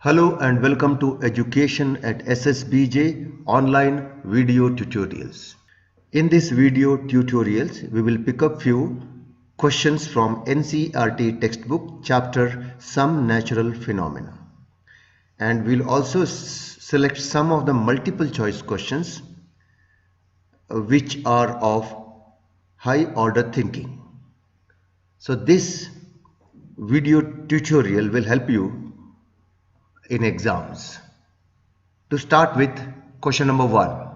Hello and welcome to Education at SSBJ online video tutorials. In this video tutorials, we will pick up few questions from NCERT textbook chapter Some Natural Phenomena, and we'll also select some of the multiple choice questions which are of high order thinking. So this video tutorial will help you in exams. To start with, question number 1.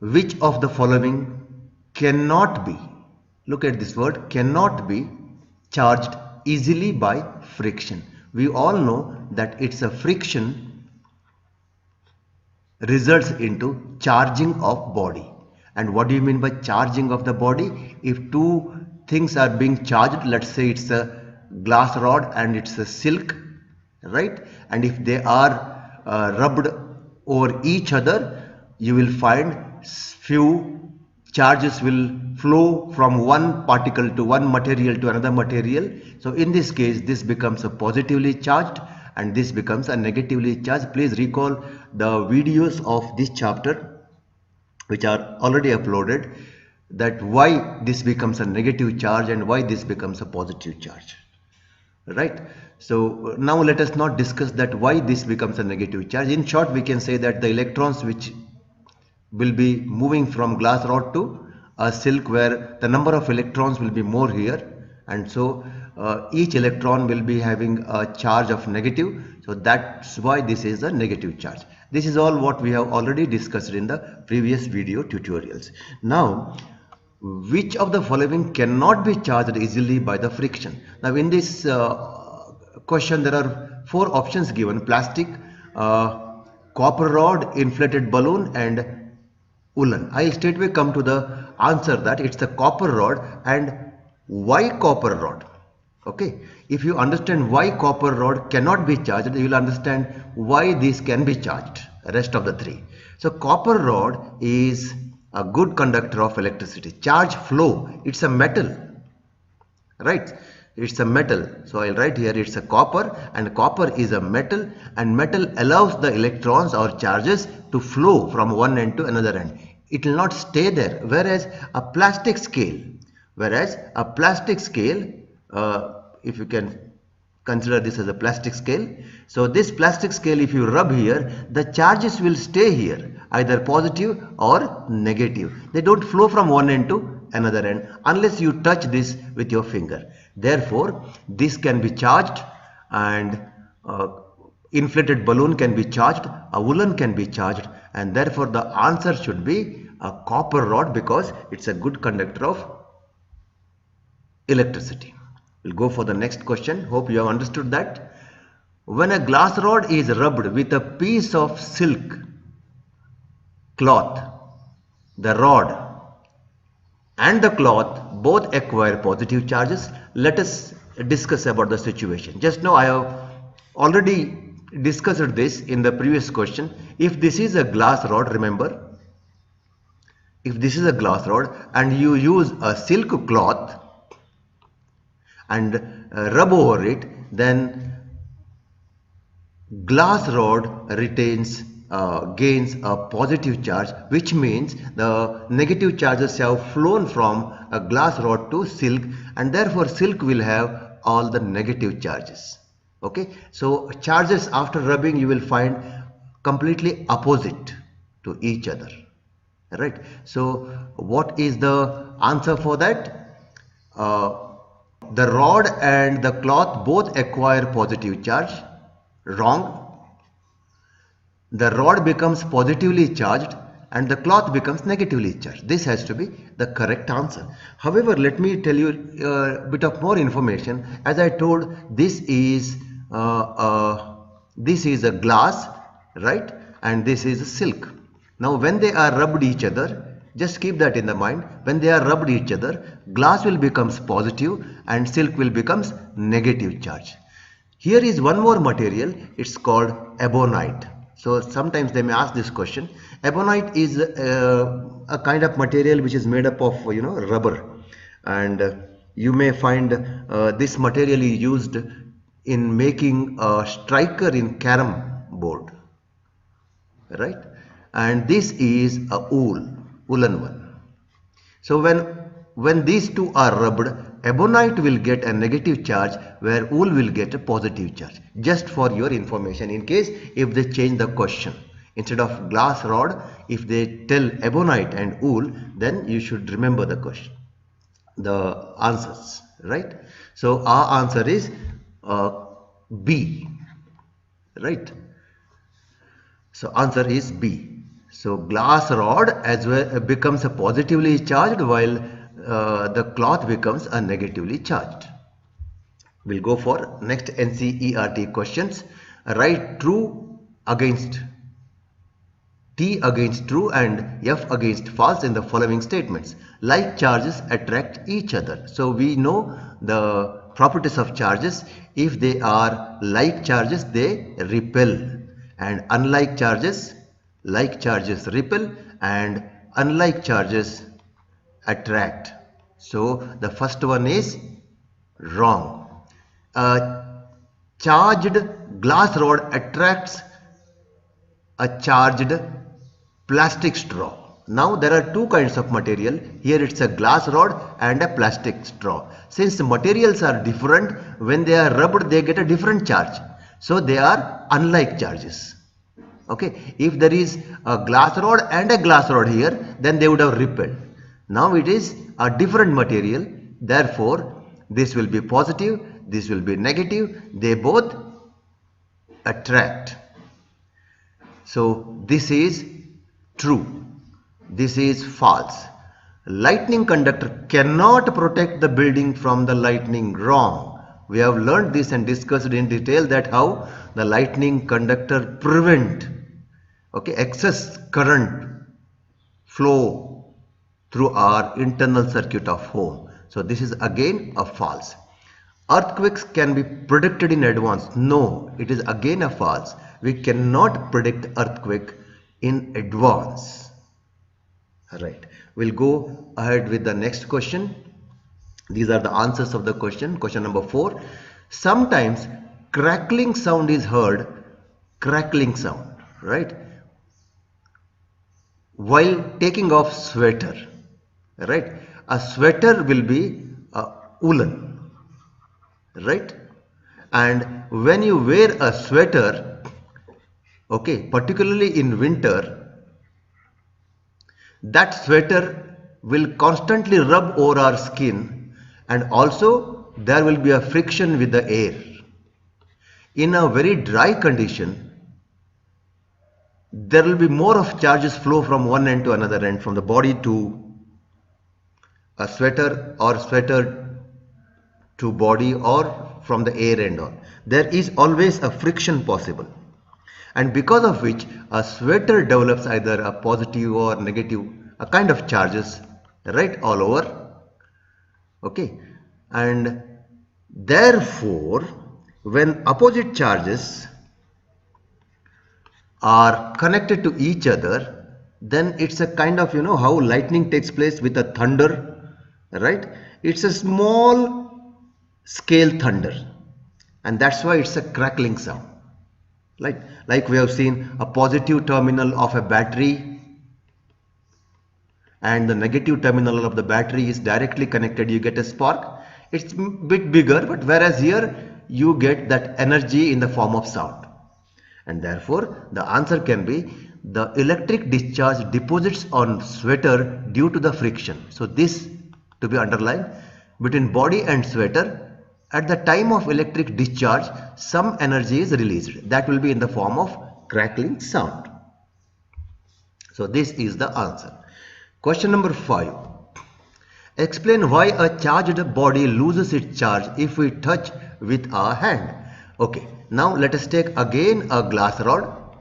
Which of the following cannot be, look at this word, cannot be charged easily by friction? We all know that it's a friction results into charging of body. And what do you mean by charging of the body? If two things are being charged, let's say it's a glass rod and it's a silk, right? And if they are rubbed over each other, you will find few charges will flow from one particle to one material to another material. So in this case, this becomes a positively charged and this becomes a negatively charged. Please recall the videos of this chapter which are already uploaded, that why this becomes a negative charge and why this becomes a positive charge, right? So now let us not discuss that why this becomes a negative charge. In short, we can say that the electrons which will be moving from glass rod to a silk, where the number of electrons will be more here, and so each electron will be having a charge of negative, so that's why this is a negative charge. This is all what we have already discussed in the previous video tutorials. Now, which of the following cannot be charged easily by the friction? Now in this question there are 4 options given: plastic, copper rod, inflated balloon and woolen. I'll straightway come to the answer that it's the copper rod. And why copper rod? Okay, if you understand why copper rod cannot be charged, you will understand why this can be charged, rest of the 3. So copper rod is a good conductor of electricity. Charge flow, it's a metal, right? It's a metal. So I'll write here it's a copper, and copper is a metal, and metal allows the electrons or charges to flow from one end to another end. It will not stay there. Whereas a plastic scale, if you can consider this as a plastic scale. So this plastic scale, if you rub here, the charges will stay here, either positive or negative. They don't flow from one end to another end unless you touch this with your finger. Therefore, this can be charged, and inflated balloon can be charged, a woolen can be charged, and therefore the answer should be a copper rod, because it's a good conductor of electricity. We'll go for the next question. Hope you have understood that. When a glass rod is rubbed with a piece of silk cloth, the rod and the cloth both acquire positive charges. Let us discuss about the situation. Just now I have already discussed this in the previous question. If this is a glass rod, remember, if this is a glass rod and you use a silk cloth and rub over it, then glass rod gains a positive charge, which means the negative charges have flown from a glass rod to silk, and therefore silk will have all the negative charges. Okay, so charges after rubbing you will find completely opposite to each other, right? So what is the answer for that? The rod and the cloth both acquire positive charge. Wrong. The rod becomes positively charged and the cloth becomes negatively charged. This has to be the correct answer. However, let me tell you a bit of more information. As I told, this is a glass, right? And this is a silk. Now when they are rubbed each other, just keep that in the mind. When they are rubbed each other, glass will becomes positive and silk will becomes negative charge. Here is one more material. It's called ebonite. So sometimes they may ask this question. Ebonite is a kind of material which is made up of rubber, and you may find this material is used in making a striker in carom board, right? And this is a woolen one. So when these two are rubbed, ebonite will get a negative charge where wool will get a positive charge. Just for your information, in case if they change the question, instead of glass rod, if they tell ebonite and wool, then you should remember the question, the answers, right? So our answer is B, right? So answer is B. So glass rod as well becomes a positively charged, while the cloth becomes a negatively charged. We'll go for next NCERT questions. Write true against T against true and F against false in the following statements. Like charges attract each other. So we know the properties of charges. If they are like charges, they repel, and unlike charges, like charges repel and unlike charges attract. So the first one is wrong. A charged glass rod attracts a charged plastic straw. Now there are two kinds of material. Here it's a glass rod and a plastic straw. Since the materials are different, when they are rubbed they get a different charge. So they are unlike charges. Okay, if there is a glass rod and a glass rod here, then they would have repelled. Now it is a different material, therefore this will be positive, this will be negative, they both attract. So this is true, this is false. Lightning conductor cannot protect the building from the lightning. Wrong. We have learned this and discussed in detail that how the lightning conductor prevent excess current flow through our internal circuit of home. So this is again a false. Earthquakes can be predicted in advance. No, it is again a false. We cannot predict earthquake in advance. Alright, we'll go ahead with the next question. These are the answers of the question. Question number 4. Sometimes crackling sound is heard. Crackling sound, right? While taking off sweater, right? A sweater will be woolen, right? And when you wear a sweater, particularly in winter, that sweater will constantly rub over our skin, and also there will be a friction with the air. In a very dry condition, there will be more of charges flow from one end to another end, from the body to a sweater or sweater to body, or from the air end on. There is always a friction possible, and because of which a sweater develops either a positive or negative, a kind of charges, right, all over. Okay, and therefore when opposite charges are connected to each other, then it's a kind of, how lightning takes place with a thunder, right? It's a small scale thunder, and that's why it's a crackling sound. Like we have seen a positive terminal of a battery and the negative terminal of the battery is directly connected, you get a spark. It's a bit bigger, but whereas here you get that energy in the form of sound. And therefore the answer can be the electric discharge deposits on sweater due to the friction. So this to be underlined, between body and sweater, at the time of electric discharge some energy is released, that will be in the form of crackling sound. So this is the answer. Question number 5. Explain why a charged body loses its charge if we touch with our hand. Okay, now let us take again a glass rod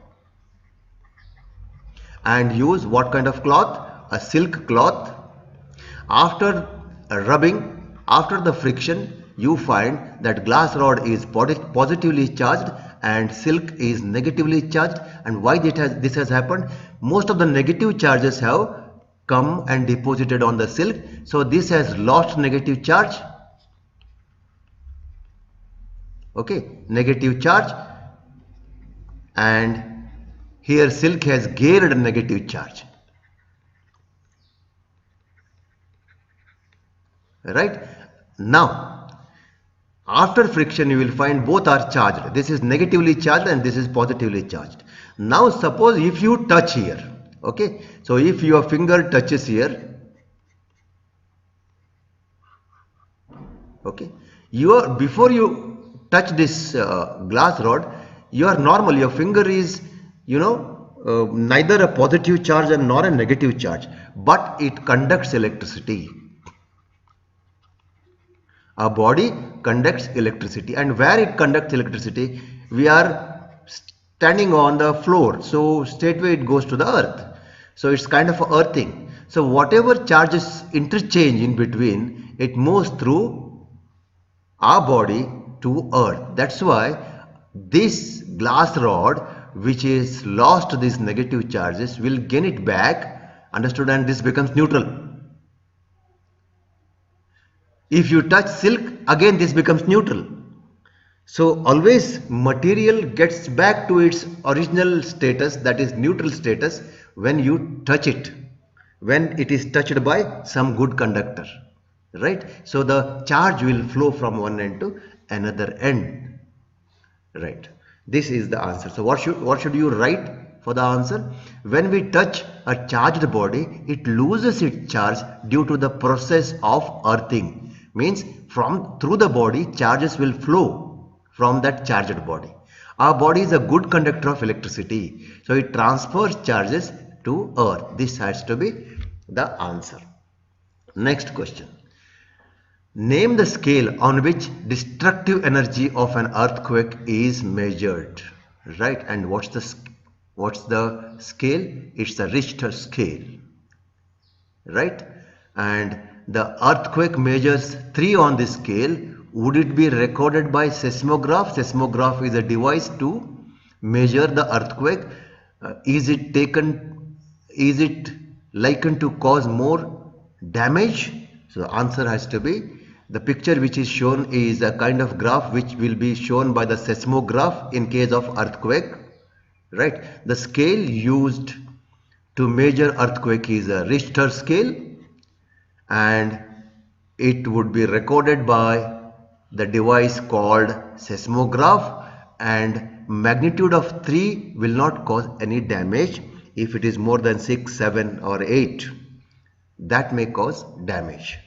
and use what kind of cloth? A silk cloth. After rubbing, after the friction, you find that glass rod is positively charged and silk is negatively charged. And why this has happened? Most of the negative charges have come and deposited on the silk, so this has lost negative charge. Okay, negative charge, and here silk has gained a negative charge. Right? Now, after friction you will find both are charged. This is negatively charged and this is positively charged. Now suppose if you touch here, okay, so if your finger touches here, okay, before you touch this glass rod, you are normal, your finger is, neither a positive charge and nor a negative charge, but it conducts electricity. A body conducts electricity, and where it conducts electricity, we are standing on the floor, so straightway it goes to the earth. So it's kind of earthing. So whatever charges interchange in between, it moves through our body to earth. That's why this glass rod which is lost these negative charges will gain it back, understood, and this becomes neutral. If you touch silk, again this becomes neutral. So always material gets back to its original status, that is neutral status, when you touch it, when it is touched by some good conductor, right? So the charge will flow from one end to another end, right? This is the answer. So what should you write for the answer? When we touch a charged body, it loses its charge due to the process of earthing. Means through the body, charges will flow from that charged body. Our body is a good conductor of electricity, so it transfers charges to earth. This has to be the answer. Next question. Name the scale on which destructive energy of an earthquake is measured. Right? And what's the scale? It's the Richter scale. Right? And the earthquake measures 3 on this scale. Would it be recorded by seismograph? Seismograph is a device to measure the earthquake. Is it likened to cause more damage? So the answer has to be, the picture which is shown is a kind of graph which will be shown by the seismograph in case of earthquake. Right? The scale used to measure earthquake is a Richter scale, and it would be recorded by the device called seismograph, and magnitude of 3 will not cause any damage. If it is more than 6, 7 or 8, that may cause damage.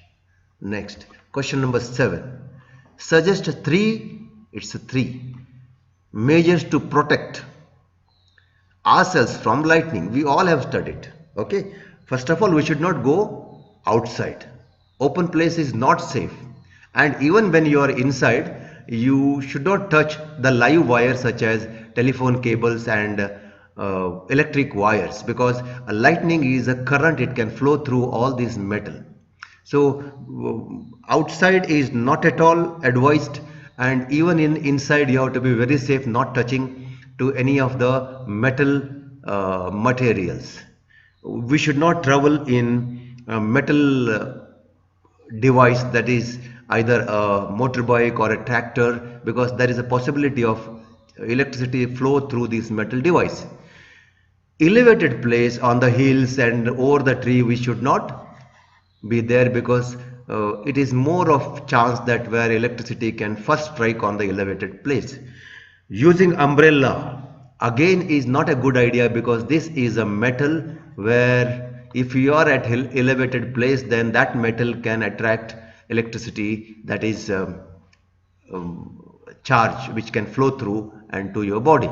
Next, question number 7. Suggest 3 measures to protect ourselves from lightning. We all have studied. Okay, first of all, we should not go outside. Open place is not safe, and even when you are inside, you should not touch the live wires such as telephone cables and electric wires, because a lightning is a current, it can flow through all these metal. So outside is not at all advised, and even inside you have to be very safe, not touching to any of the metal materials. We should not travel in metal device, that is either a motorbike or a tractor, because there is a possibility of electricity flow through this metal device. Elevated place on the hills and over the tree, we should not be there, because it is more of chance that where electricity can first strike on the elevated place. Using umbrella again is not a good idea, because this is a metal where if you are at elevated place, then that metal can attract electricity, that is charge which can flow through and to your body.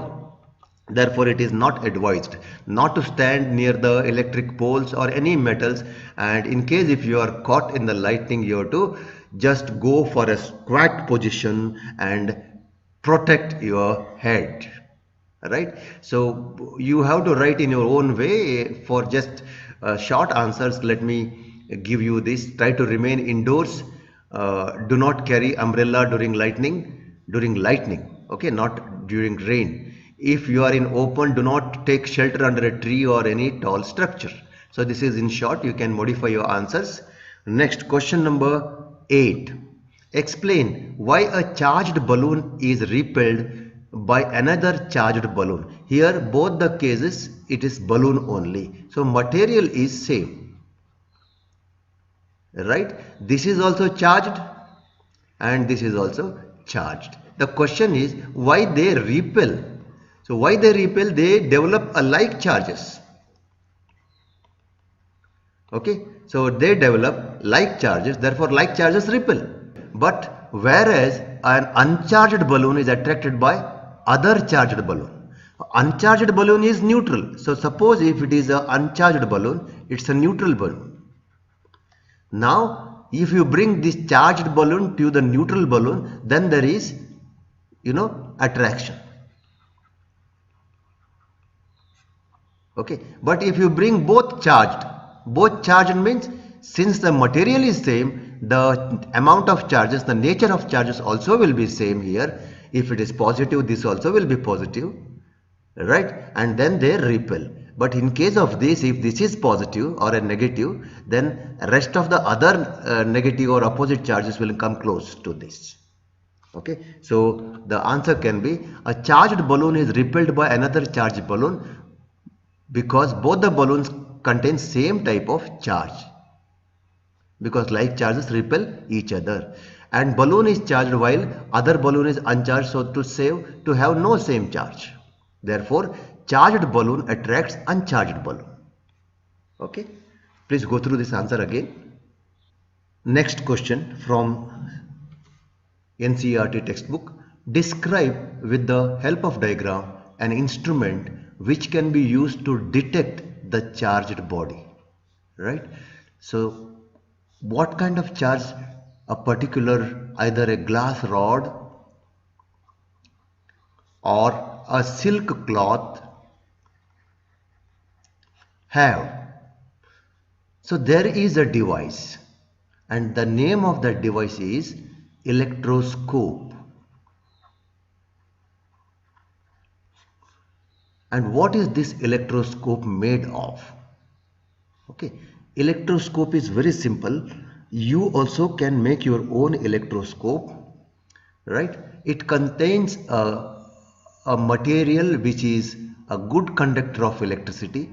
Therefore it is not advised not to stand near the electric poles or any metals, and in case if you are caught in the lightning, you have to just go for a squat position and protect your head. Right? So you have to write in your own way. For just short answers, let me give you this. Try to remain indoors. Do not carry umbrella during lightning. Okay, not during rain. If you are in open, do not take shelter under a tree or any tall structure. So this is in short. You can modify your answers. Next, question number 8. explain why a charged balloon is repelled by another charged balloon. Here both the cases it is balloon only, so material is same, right? This is also charged and this is also charged. The question is why they repel. So why they repel? They develop alike charges. Okay, so they develop like charges, therefore like charges repel. But whereas an uncharged balloon is attracted by other charged balloon. Uncharged balloon is neutral. So suppose if it is an uncharged balloon, it's a neutral balloon. Now if you bring this charged balloon to the neutral balloon, then there is, attraction. Okay, but if you bring both charged means since the material is same, the amount of charges, the nature of charges also will be same here. If it is positive, this also will be positive, right? And then they repel. But in case of this, if this is positive or a negative, then rest of the other negative or opposite charges will come close to this. Okay, so the answer can be a charged balloon is repelled by another charged balloon because both the balloons contain same type of charge, because like charges repel each other, and balloon is charged while other balloon is uncharged, so to have no same charge, therefore charged balloon attracts uncharged balloon. Okay, please go through this answer again. Next question from NCERT textbook. Describe with the help of diagram an instrument which can be used to detect the charged body, right? So what kind of charge a particular, either a glass rod or a silk cloth have? So there is a device and the name of that device is electroscope. And what is this electroscope made of? Okay, electroscope is very simple. You also can make your own electroscope, right? It contains a material which is a good conductor of electricity.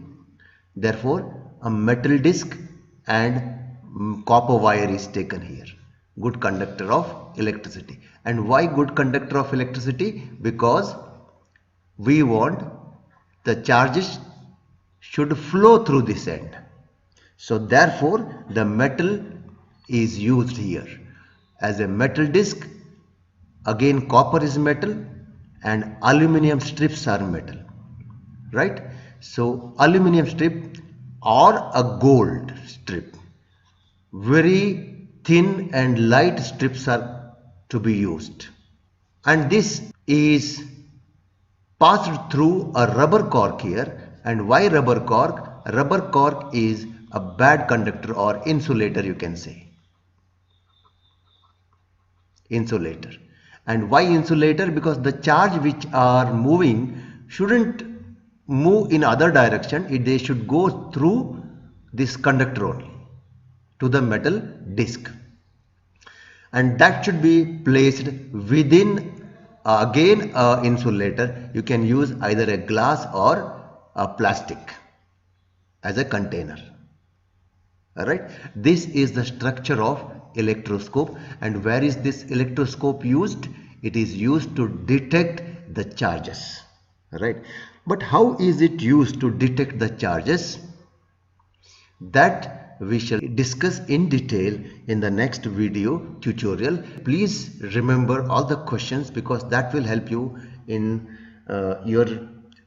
Therefore, a metal disc and copper wire is taken here. Good conductor of electricity. And why good conductor of electricity? Because we want the charges should flow through this end. So therefore the metal is used here as a metal disc. Again copper is metal and aluminium strips are metal, right? So aluminium strip or a gold strip, very thin and light strips are to be used, and this is passed through a rubber cork here. And why rubber cork? Rubber cork is a bad conductor or insulator, you can say. Insulator. And why insulator? Because the charge which are moving shouldn't move in other direction. They should go through this conductor only to the metal disc. And that should be placed within again insulator. You can use either a glass or a plastic as a container. Alright, this is the structure of electroscope. And where is this electroscope used? It is used to detect the charges. Alright, but how is it used to detect the charges? That we shall discuss in detail in the next video tutorial. Please remember all the questions because that will help you in your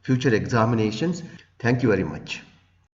future examinations. Thank you very much.